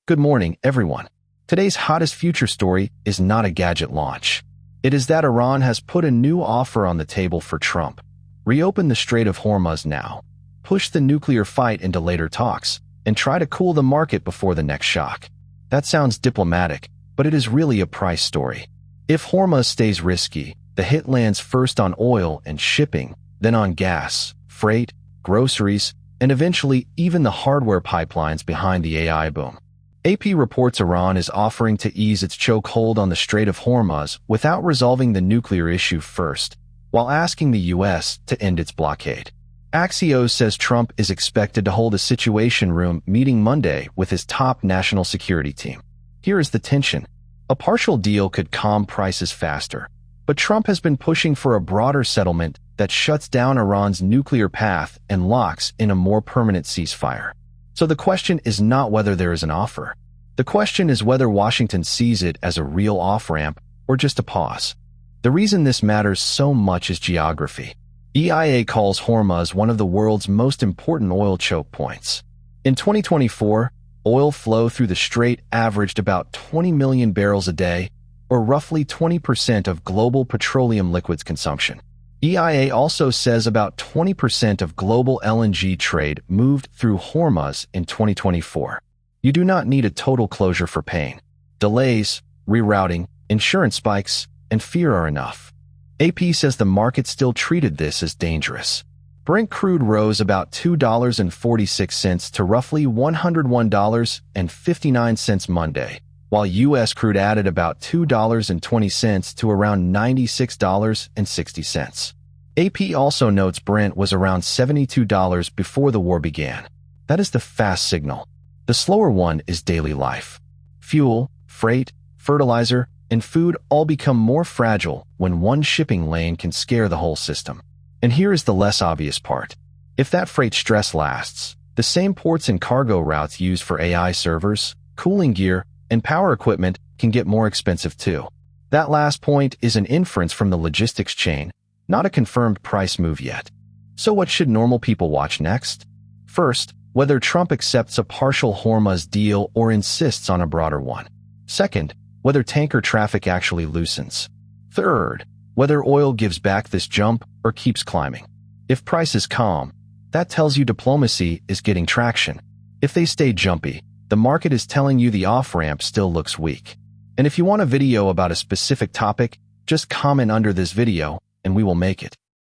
Good morning, everyone. Today's hottest future story is not a gadget launch. It is that Iran has put a new offer on the table for Trump. Reopen the Strait of Hormuz now. Push the nuclear fight into later talks, and try to cool the market before the next shock. That sounds diplomatic, but it is really a price story. If Hormuz stays risky, the hit lands first on oil and shipping, then on gas, freight, groceries, and eventually even the hardware pipelines behind the AI boom. AP reports Iran is offering to ease its chokehold on the Strait of Hormuz without resolving the nuclear issue first, while asking the U.S. to end its blockade. Axios says Trump is expected to hold a Situation Room meeting Monday with his top national security team. Here is the tension. A partial deal could calm prices faster, but Trump has been pushing for a broader settlement that shuts down Iran's nuclear path and locks in a more permanent ceasefire. So the question is not whether there is an offer. The question is whether Washington sees it as a real off-ramp or just a pause. The reason this matters so much is geography. EIA calls Hormuz one of the world's most important oil choke points. In 2024, oil flow through the strait averaged about 20 million barrels a day, or roughly 20% of global petroleum liquids consumption. EIA also says about 20% of global LNG trade moved through Hormuz in 2024. You do not need a total closure for pain. Delays, rerouting, insurance spikes, and fear are enough. AP says the market still treated this as dangerous. Brent crude rose about $2.46 to roughly $101.59 Monday, while U.S. crude added about $2.20 to around $96.60. AP also notes Brent was around $72 before the war began. That is the fast signal. The slower one is daily life. Fuel, freight, fertilizer, and food all become more fragile when one shipping lane can scare the whole system. And here is the less obvious part. If that freight stress lasts, the same ports and cargo routes used for AI servers, cooling gear, and power equipment can get more expensive too. That last point is an inference from the logistics chain, not a confirmed price move yet. So what should normal people watch next? First, whether Trump accepts a partial Hormuz deal or insists on a broader one. Second, whether tanker traffic actually loosens. Third, whether oil gives back this jump or keeps climbing. If prices calm, that tells you diplomacy is getting traction. If they stay jumpy, the market is telling you the off-ramp still looks weak. And if you want a video about a specific topic, just comment under this video and we will make it.